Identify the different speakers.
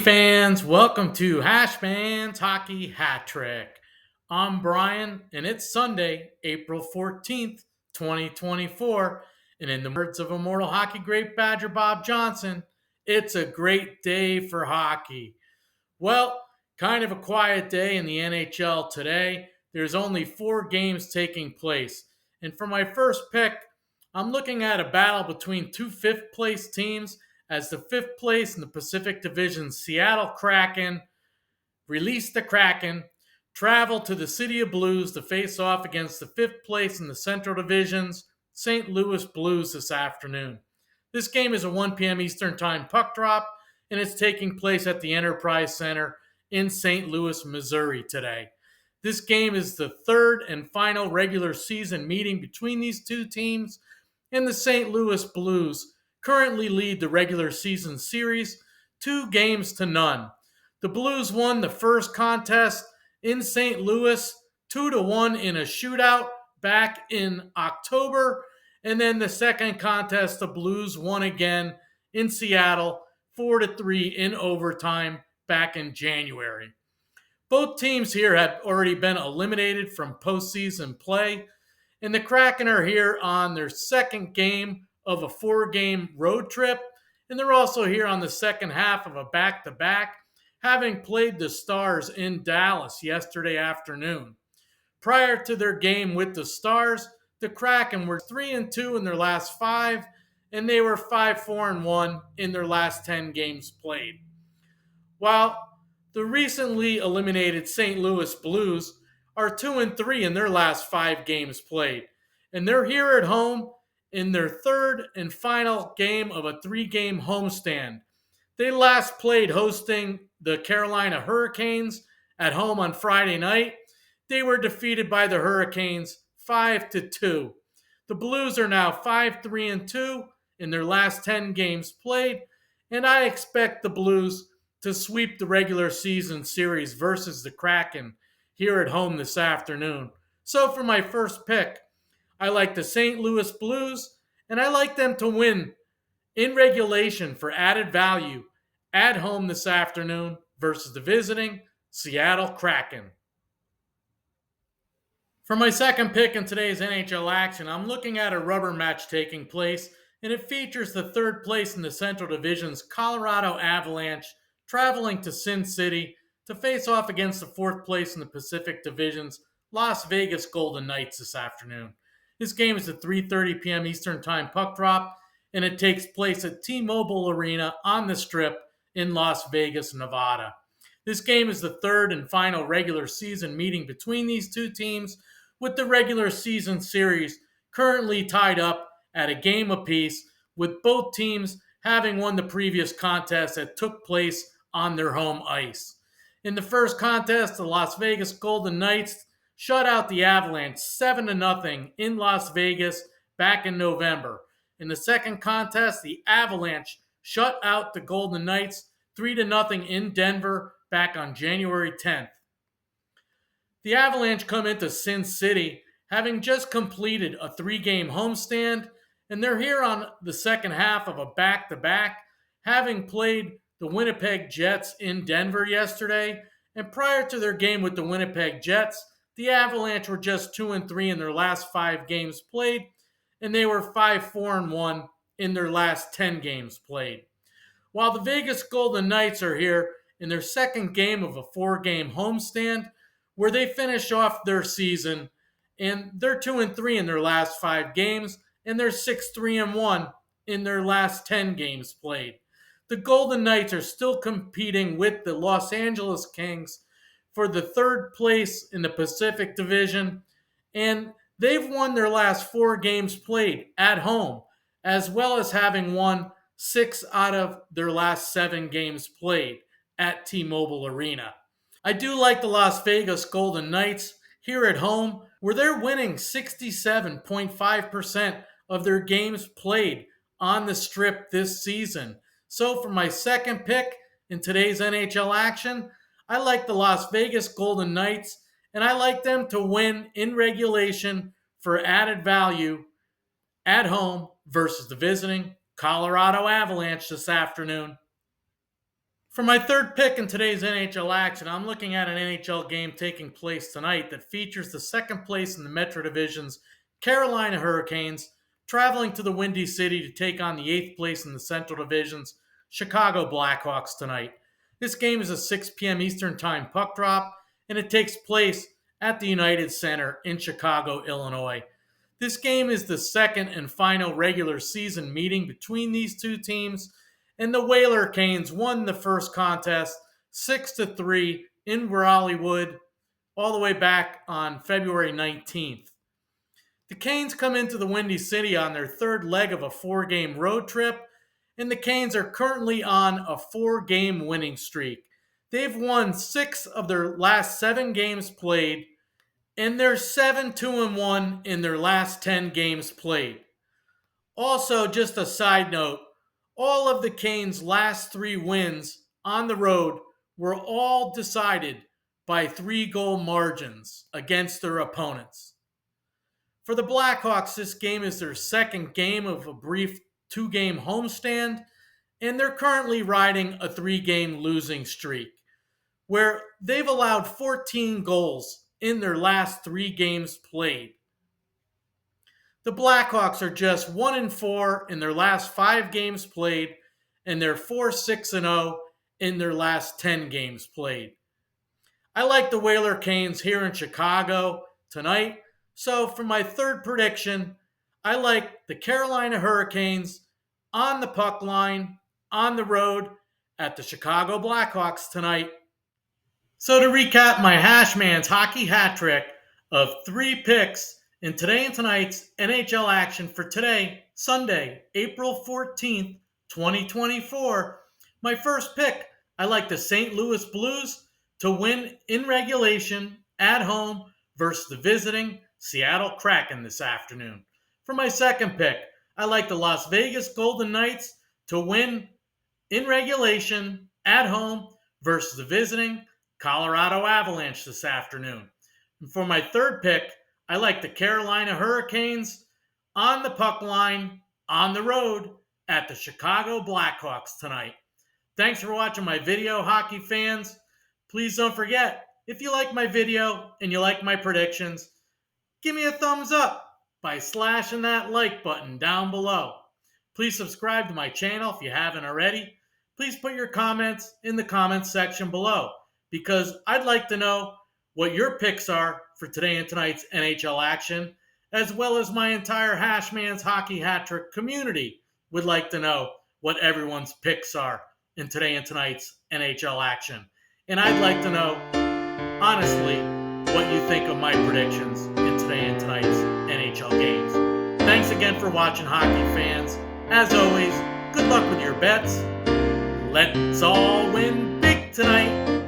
Speaker 1: Fans, welcome to Hashmans Hockey Hat-trick. I'm Brian, and it's Sunday, April 14th, 2024. And in the words of immortal hockey great Badger Bob Johnson, it's a great day for hockey. Well, kind of a quiet day in the NHL today. There's only 4 games taking place. And for my first pick, I'm looking at a battle between two fifth place teams as the fifth place in the Pacific Division Seattle Kraken release the Kraken, travel to the City of Blues to face off against the fifth place in the Central Division's St. Louis Blues this afternoon. This game is a 1 p.m. Eastern Time puck drop, and it's taking place at the Enterprise Center in St. Louis, Missouri today. This game is the third and final regular season meeting between these two teams, and the St. Louis Blues currently lead the regular season series 2-0. The Blues won the first contest in St. Louis 2-1 in a shootout back in October. And then the second contest, the Blues won again in Seattle 4-3 in overtime back in January. Both teams here have already been eliminated from postseason play, and the Kraken are here on their second game of a 4-game road trip, and they're also here on the second half of a back-to-back, having played the Stars in Dallas yesterday afternoon. Prior to their game with the Stars, the Kraken were 3-2 in their last 5, and they were 5-4-1 in their last 10 games played. While the recently eliminated St. Louis Blues are 2-3 in their last 5 games played, and they're here at home in their third and final game of a 3-game homestand. They last played hosting the Carolina Hurricanes at home on Friday night. They were defeated by the Hurricanes 5-2. The Blues are now 5-3-2 in their last 10 games played, and I expect the Blues to sweep the regular season series versus the Kraken here at home this afternoon. So for my first pick, I like the St. Louis Blues, and I like them to win in regulation for added value at home this afternoon versus the visiting Seattle Kraken. For my second pick in today's NHL action, I'm looking at a rubber match taking place, and it features the third place in the Central Division's Colorado Avalanche traveling to Sin City to face off against the fourth place in the Pacific Division's Las Vegas Golden Knights this afternoon. This game is a 3:30 p.m. Eastern Time puck drop, and it takes place at T-Mobile Arena on the Strip in Las Vegas, Nevada. This game is the third and final regular season meeting between these two teams, with the regular season series currently tied up at a game apiece, with both teams having won the previous contest that took place on their home ice. In the first contest, the Las Vegas Golden Knights shut out the Avalanche 7-0 in Las Vegas back in November. In the second contest, the Avalanche shut out the Golden Knights 3-0 in Denver back on January 10th. The Avalanche come into Sin City having just completed a 3-game homestand, and they're here on the second half of a back-to-back, having played the Winnipeg Jets in Denver yesterday. And prior to their game with the Winnipeg Jets, the Avalanche were just 2-3 in their last 5 games played, and they were 5-4-1 in their last 10 games played. While the Vegas Golden Knights are here in their second game of a 4-game homestand, where they finish off their season, and they're 2-3 in their last 5 games, and they're 6-3-1 in their last 10 games played. The Golden Knights are still competing with the Los Angeles Kings for the third place in the Pacific Division, and they've won their last 4 games played at home, as well as having won 6 out of their last 7 games played at T-Mobile Arena. I do like the Las Vegas Golden Knights here at home, where they're winning 67.5% of their games played on the Strip this season. So for my second pick in today's NHL action, I like the Las Vegas Golden Knights, and I like them to win in regulation for added value at home versus the visiting Colorado Avalanche this afternoon. For my third pick in today's NHL action, I'm looking at an NHL game taking place tonight that features the second place in the Metro Division's Carolina Hurricanes traveling to the Windy City to take on the eighth place in the Central Division's Chicago Blackhawks tonight. This game is a 6 p.m. Eastern Time puck drop, and it takes place at the United Center in Chicago, Illinois. This game is the second and final regular season meeting between these two teams, and the Whaler Canes won the first contest 6-3 in Raleigh-Wood all the way back on February 19th. The Canes come into the Windy City on their third leg of a four-game road trip, and the Canes are currently on a four-game winning streak. They've won 6 of their last 7 games played, and they're 7-2-1 in their last 10 games played. Also, just a side note, all of the Canes' last 3 wins on the road were all decided by 3-goal margins against their opponents. For the Blackhawks, this game is their second game of a brief 2-game homestand, and they're currently riding a 3-game losing streak, where they've allowed 14 goals in their last 3 games played. The Blackhawks are just 1-4 in their last 5 games played, and they're 4-6-0 in their last 10 games played. I like the Whaler Canes here in Chicago tonight, so for my third prediction, I like the Carolina Hurricanes on the puck line, on the road, at the Chicago Blackhawks tonight. So to recap my Hashmans Hockey Hat-trick of 3 picks in today and tonight's NHL action for today, Sunday, April 14th, 2024, my first pick, I like the St. Louis Blues to win in regulation at home versus the visiting Seattle Kraken this afternoon. For my second pick, I like the Las Vegas Golden Knights to win in regulation at home versus the visiting Colorado Avalanche this afternoon. And for my third pick, I like the Carolina Hurricanes on the puck line, on the road, at the Chicago Blackhawks tonight. Thanks for watching my video, hockey fans. Please don't forget, if you like my video and you like my predictions, give me a thumbs up by slashing that like button down below. Please subscribe to my channel if you haven't already. Please put your comments in the comments section below, because I'd like to know what your picks are for today and tonight's NHL action, as well as my entire Hashmans Hockey Hat-trick community would like to know what everyone's picks are in today and tonight's NHL action. And I'd like to know, honestly, what you think of my predictions in today and tonight's NHL games. Thanks again for watching, hockey fans. As always, good luck with your bets. Let's all win big tonight.